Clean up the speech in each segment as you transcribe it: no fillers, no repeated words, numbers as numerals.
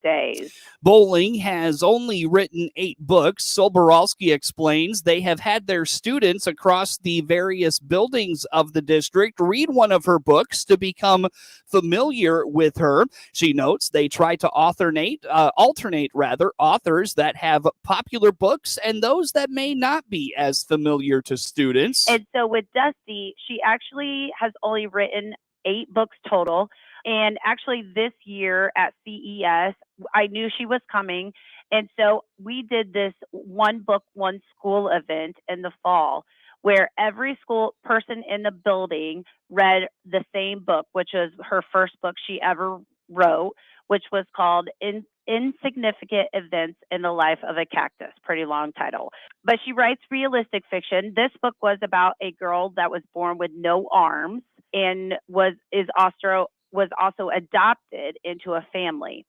days. Bowling has only written 8 books. Soborowski explains they have had their students across the various buildings of the district read one of her books to become familiar with her. She notes they try to alternate authors that have popular books and those that may not be as familiar to students. And so with Dusty, she actually has only written 8 books total. And actually this year at CES, I knew she was coming. And so we did this one book, one school event in the fall where every school person in the building read the same book, which was her first book she ever wrote, which was called Insignificant Events in the Life of a Cactus. Pretty long title. But she writes realistic fiction. This book was about a girl that was born with no arms and was also adopted into a family.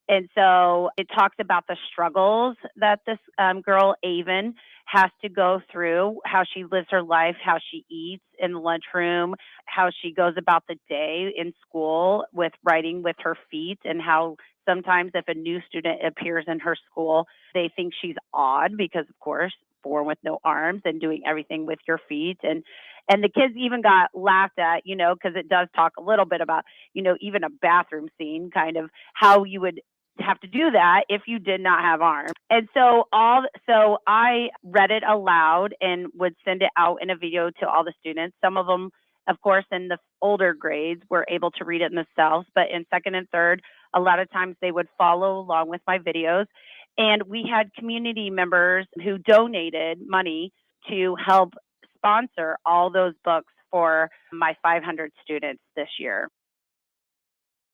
And so it talks about the struggles that this girl, Avon, has to go through, how she lives her life, how she eats in the lunchroom, how she goes about the day in school with writing with her feet, and how sometimes if a new student appears in her school, they think she's odd because, of course, born with no arms and doing everything with your feet. And the kids even got laughed at, because it does talk a little bit about, even a bathroom scene, kind of how you would have to do that if you did not have arms. And so I read it aloud and would send it out in a video to all the students. Some of them, of course, in the older grades were able to read it themselves, but in second and third, a lot of times they would follow along with my videos. And we had community members who donated money to help sponsor all those books for my 500 students this year.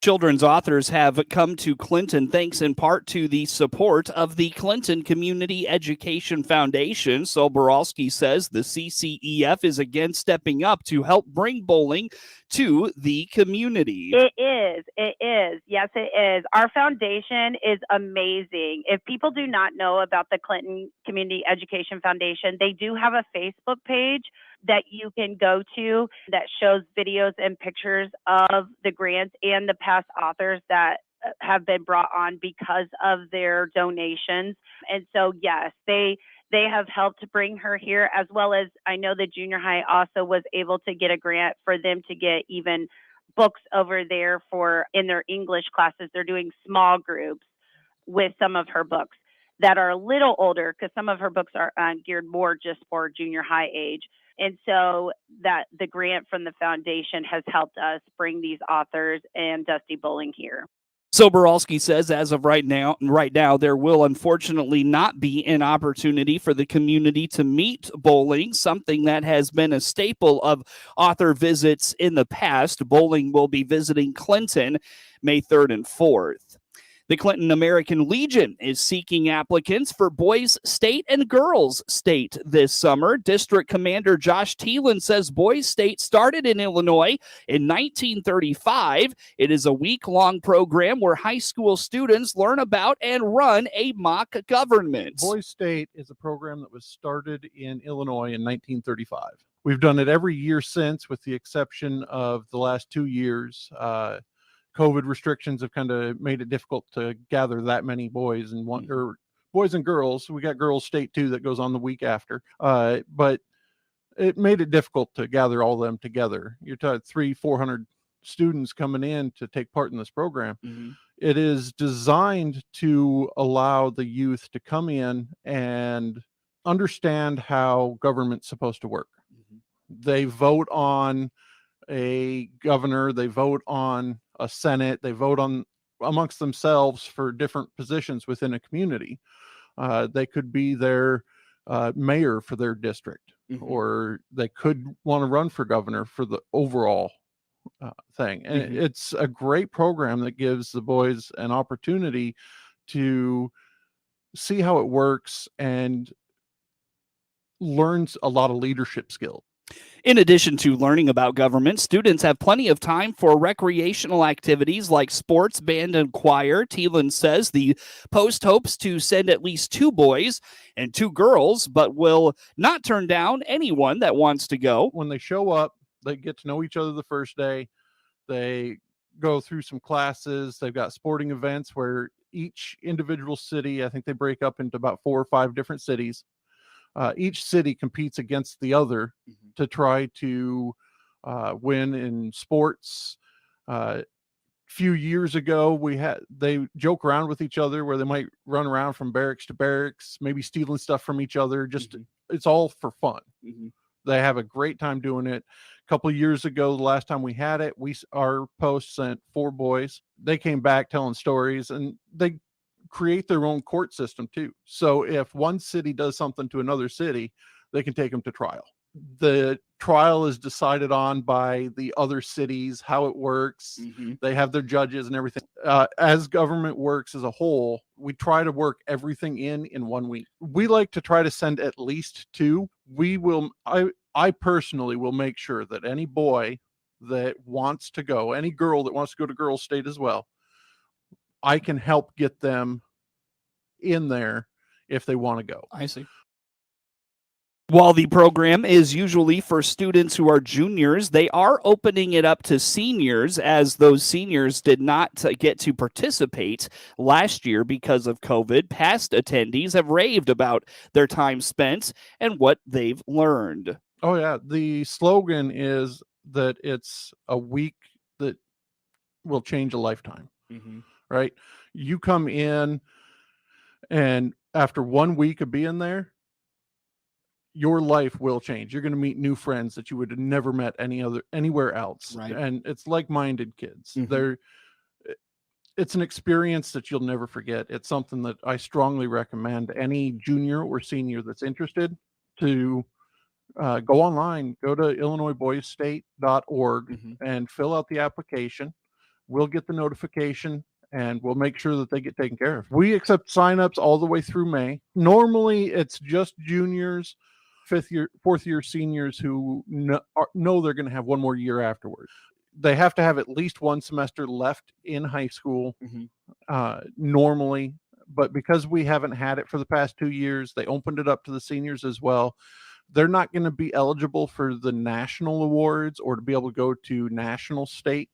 Children's authors have come to Clinton thanks in part to the support of the Clinton Community Education Foundation. Soborowski says the CCEF is again stepping up to help bring bowling to the community. It is. Yes, it is. Our foundation is amazing. If people do not know about the Clinton Community Education Foundation, they do have a Facebook page that you can go to that shows videos and pictures of the grants and the past authors that have been brought on because of their donations. And so, yes, they have helped bring her here, as well as I know the junior high also was able to get a grant for them to get even books over there for in their English classes. They're doing small groups with some of her books that are a little older, because some of her books are geared more just for junior high age. And so that the grant from the foundation has helped us bring these authors and Dusty Bowling here. Soborowski says as of right now, there will unfortunately not be an opportunity for the community to meet bowling, something that has been a staple of author visits in the past. Bowling will be visiting Clinton May 3rd and 4th. The Clinton American Legion is seeking applicants for Boys State and Girls State this summer. District Commander Josh Thielen says Boys State started in Illinois in 1935. It is a week-long program where high school students learn about and run a mock government. Boys State is a program that was started in Illinois in 1935. We've done it every year since, with the exception of the last 2 years. COVID restrictions have kind of made it difficult to gather that many boys and boys and girls. We got girls state too that goes on the week after. But it made it difficult to gather all of them together. You're talking 300-400 students coming in to take part in this program. Mm-hmm. It is designed to allow the youth to come in and understand how government's supposed to work. Mm-hmm. They vote on a governor, they vote on a senate, they vote on amongst themselves for different positions within a community. They could be their mayor for their district, mm-hmm. or they could want to run for governor for the overall thing. And mm-hmm. it's a great program that gives the boys an opportunity to see how it works and learns a lot of leadership skills. In addition to learning about government, students have plenty of time for recreational activities like sports, band, and choir. Thielen says the post hopes to send at least 2 boys and 2 girls, but will not turn down anyone that wants to go. When they show up, they get to know each other the first day. They go through some classes. They've got sporting events where each individual city, I think they break up into about 4 or 5 different cities. Each city competes against the other to try to win in sports. Few years ago, they joke around with each other where they might run around from barracks to barracks, maybe stealing stuff from each other. Just it's all for fun. They have a great time doing it. A couple of years ago, the last time we had it, our post sent 4 boys. They came back telling stories, and they create their own court system too. So if one city does something to another city, they can take them to trial. The trial is decided on by the other cities, how it works. They have their judges and everything. As government works as a whole, we try to work everything in 1 week. We like to try to send at least 2. I personally will make sure that any boy that wants to go, any girl that wants to go to girls' state as well, I can help get them in there if they want to go. I see. While the program is usually for students who are juniors, they are opening it up to seniors, as those seniors did not get to participate last year because of COVID. Past attendees have raved about their time spent and what they've learned. Oh, yeah. The slogan is that it's a week that will change a lifetime, right? You come in, and after 1 week of being there, your life will change. You're going to meet new friends that you would have never met anywhere else. Right. And it's like-minded kids. It's an experience that you'll never forget. It's something that I strongly recommend any junior or senior that's interested to go online, go to illinoisboysstate.org and fill out the application. We'll get the notification, and we'll make sure that they get taken care of. We accept signups all the way through May. Normally, it's just juniors, 4th year seniors who know they're going to have 1 more year afterwards. They have to have at least 1 semester left in high school normally, but because we haven't had it for the past 2 years, they opened it up to the seniors as well. They're not going to be eligible for the national awards or to be able to go to national state.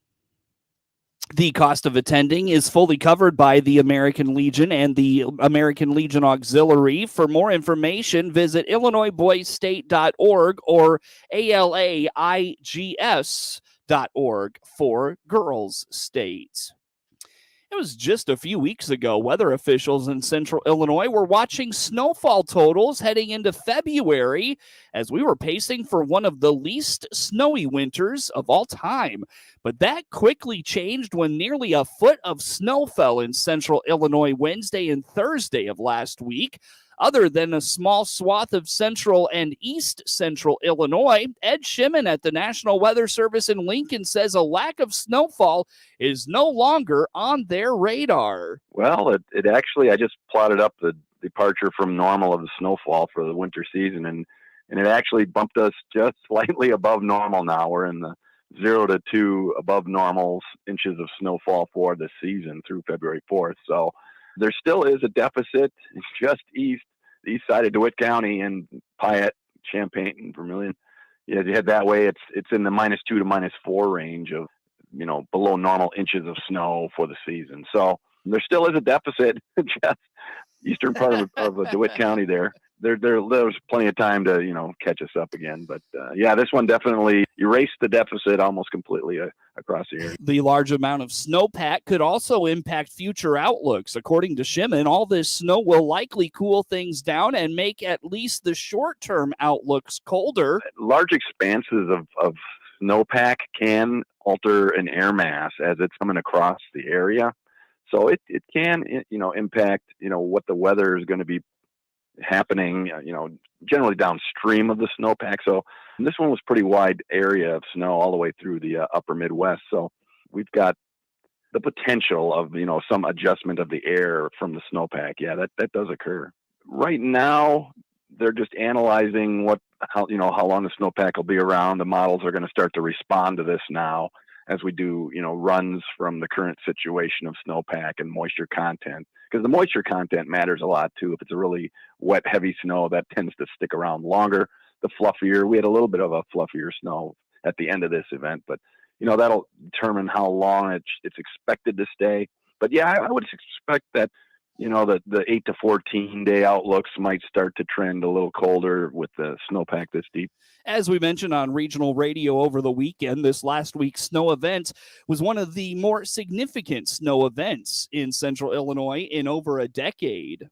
The cost of attending is fully covered by the American Legion and the American Legion Auxiliary. For more information, visit illinoisboysstate.org or alaigs.org for Girls State. It was just a few weeks ago, weather officials in central Illinois were watching snowfall totals heading into February as we were pacing for one of the least snowy winters of all time. But that quickly changed when nearly a foot of snow fell in central Illinois Wednesday and Thursday of last week. Other than a small swath of central and east central Illinois, Ed Shimon at the National Weather Service in Lincoln says a lack of snowfall is no longer on their radar. Well, it actually, I just plotted up the departure from normal of the snowfall for the winter season, and it actually bumped us just slightly above normal now. We're in the 0 to 2 above normal inches of snowfall for the season through February 4th. So there still is a deficit just the east side of DeWitt County and Piatt, Champaign, and Vermilion. Yeah, you head that way, it's in the -2 to -4 range of, below normal inches of snow for the season. So there still is a deficit, just eastern part of DeWitt County there. There's plenty of time to, catch us up again. But yeah, this one definitely erased the deficit almost completely across the area. The large amount of snowpack could also impact future outlooks. According to Shimon, all this snow will likely cool things down and make at least the short-term outlooks colder. Large expanses of snowpack can alter an air mass as it's coming across the area. So it can, impact, what the weather is going to be happening, generally downstream of the snowpack. So this one was pretty wide area of snow all the way through the upper Midwest. So we've got the potential of, some adjustment of the air from the snowpack. Yeah, that does occur. Right now, they're just analyzing how long the snowpack will be around. The models are going to start to respond to this now as we do, runs from the current situation of snowpack and moisture content. Because the moisture content matters a lot too. If it's a really wet, heavy snow, that tends to stick around longer. The fluffier, we had a little bit of a fluffier snow at the end of this event, but that'll determine how long it's expected to stay. But yeah, I would expect that, the 8 to 14 day outlooks might start to trend a little colder with the snowpack this deep. As we mentioned on regional radio over the weekend, this last week's snow event was one of the more significant snow events in central Illinois in over a decade.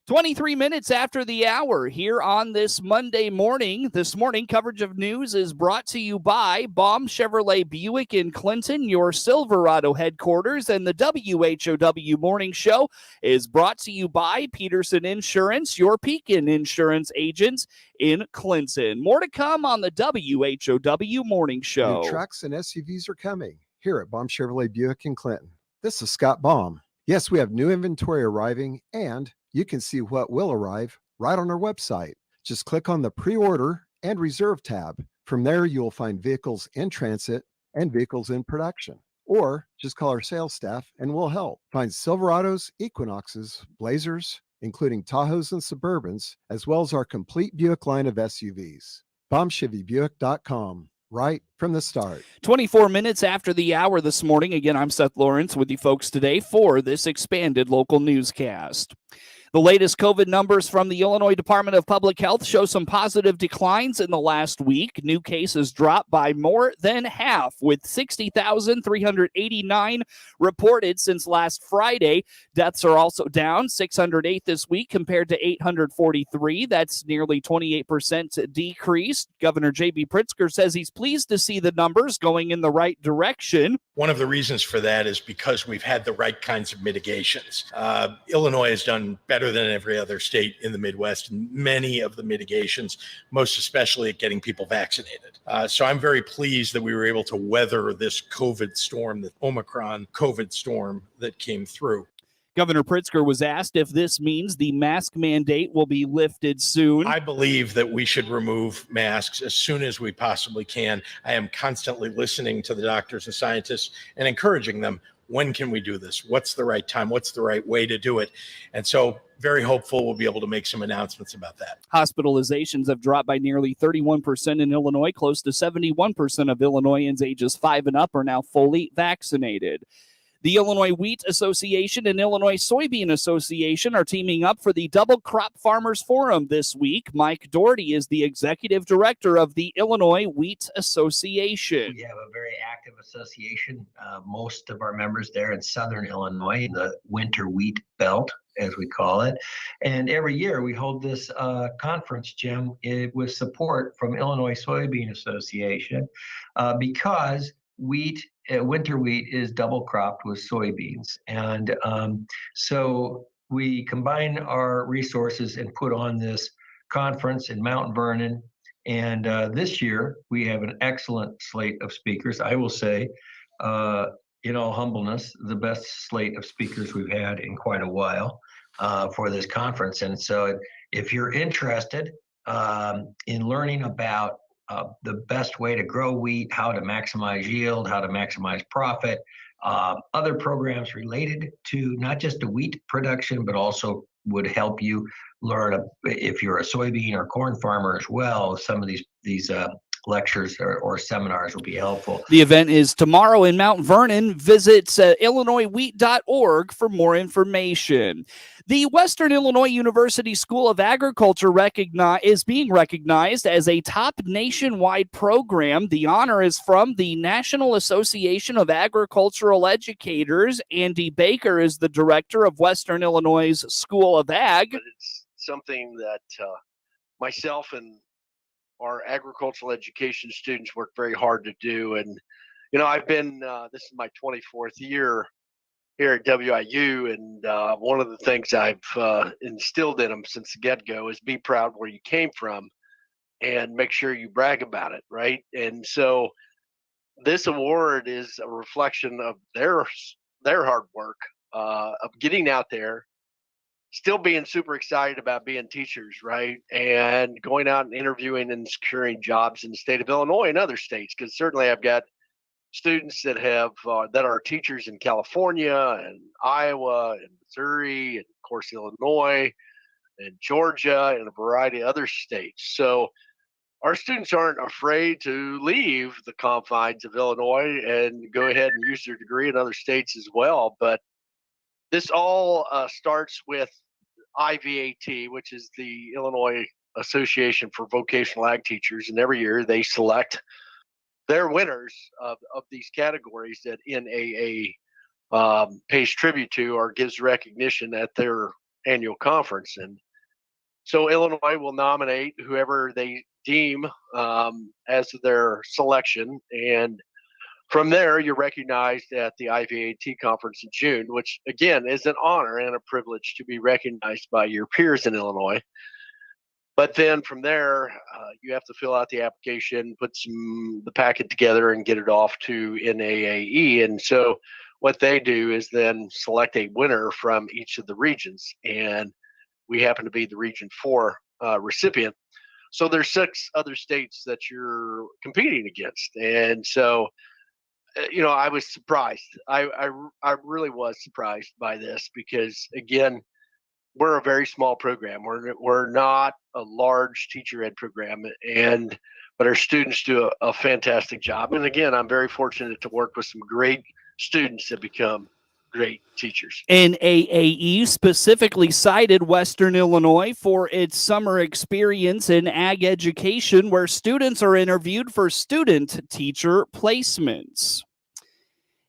23 minutes after the hour here on this Monday morning. This morning, coverage of news is brought to you by Baum Chevrolet Buick in Clinton, your Silverado headquarters, and the WHOW Morning Show is brought to you by Peterson Insurance, your Pekin insurance agents in Clinton. More to come on the WHOW Morning Show. New trucks and SUVs are coming here at Baum Chevrolet Buick in Clinton. This is Scott Baum. Yes, we have new inventory arriving, and you can see what will arrive right on our website. Just click on the pre-order and reserve tab. From there, you will find vehicles in transit and vehicles in production. Or just call our sales staff and we'll help. Find Silverados, Equinoxes, Blazers, including Tahoes and Suburbans, as well as our complete Buick line of SUVs. BaumChevyBuick.com. Right from the start. 24 minutes after the hour this morning. Again, I'm Seth Lawrence with you folks today for this expanded local newscast. The latest COVID numbers from the Illinois Department of Public Health show some positive declines in the last week. New cases dropped by more than half, with 60,389 reported since last Friday. Deaths are also down 608 this week compared to 843. That's nearly 28% decrease. Governor J.B. Pritzker says he's pleased to see the numbers going in the right direction. One of the reasons for that is because we've had the right kinds of mitigations. Illinois has done better than every other state in the Midwest in many of the mitigations, most especially at getting people vaccinated. So I'm very pleased that we were able to weather this COVID storm, the Omicron COVID storm that came through. Governor Pritzker was asked if this means the mask mandate will be lifted soon. I believe that we should remove masks as soon as we possibly can. I am constantly listening to the doctors and scientists and encouraging them. When can we do this? What's the right time? What's the right way to do it? And so very hopeful we'll be able to make some announcements about that. Hospitalizations have dropped by nearly 31% in Illinois. Close to 71% of Illinoisans ages 5 and up are now fully vaccinated. The Illinois Wheat Association and Illinois Soybean Association are teaming up for the Double Crop Farmers Forum this week. Mike Doherty is the executive director of the Illinois Wheat Association. We have a very active association. Most of our members there in southern Illinois, in the winter wheat belt, as we call it. And every year we hold this conference, Jim, with support from Illinois Soybean Association because winter wheat is double cropped with soybeans. And so we combine our resources and put on this conference in Mount Vernon. And this year we have an excellent slate of speakers. I will say, in all humbleness, the best slate of speakers we've had in quite a while for this conference. And so if you're interested in learning about the best way to grow wheat, how to maximize yield, how to maximize profit, other programs related to not just the wheat production, but also would help you learn if you're a soybean or corn farmer as well. Some of these lectures or seminars will be helpful. The event is tomorrow in Mount Vernon. Visit IllinoisWheat.org for more information. The Western Illinois University School of Agriculture is being recognized as a top nationwide program. The honor is from the National Association of Agricultural Educators. Andy Baker is the director of Western Illinois School of Ag. But it's something that myself and our agricultural education students work very hard to do. And, I've been, this is my 24th year here at WIU. And one of the things I've instilled in them since the get-go is be proud where you came from and make sure you brag about it, right? And so this award is a reflection of their hard work of getting out there, still being super excited about being teachers, right? And going out and interviewing and securing jobs in the state of Illinois and other states. Because certainly I've got students that are teachers in California and Iowa and Missouri and of course Illinois and Georgia and a variety of other states. So our students aren't afraid to leave the confines of Illinois and go ahead and use their degree in other states as well. But this all starts with IVAT, which is the Illinois Association for Vocational Ag Teachers, and every year they select their winners of these categories that NAA pays tribute to or gives recognition at their annual conference. And so Illinois will nominate whoever they deem as their selection, and from there you're recognized at the IVAT conference in June, which again is an honor and a privilege to be recognized by your peers in Illinois. But then from there, you have to fill out the application, put the packet together, and get it off to NAAE. And so what they do is then select a winner from each of the regions. And we happen to be the Region 4 recipient. So there's 6 other states that you're competing against. And so, I was surprised. I really was surprised by this because, again, we're a very small program. We're not a large teacher ed program, but our students do a fantastic job. And again, I'm very fortunate to work with some great students that become great teachers. NAAE specifically cited Western Illinois for its summer experience in ag education, where students are interviewed for student-teacher placements.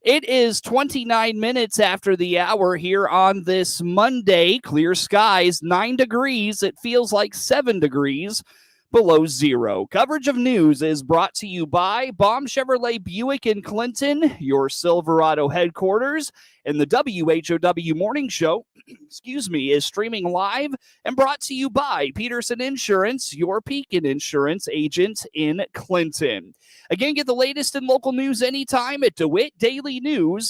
It is 29 minutes after the hour here on this Monday. Clear skies, 9 degrees. It feels like 7 degrees below zero. Coverage of news is brought to you by Baum Chevrolet Buick in Clinton, your Silverado headquarters, and the WHOW Morning Show, is streaming live and brought to you by Peterson Insurance, your Pekin insurance agent in Clinton. Again, get the latest in local news anytime at DeWitt Daily News.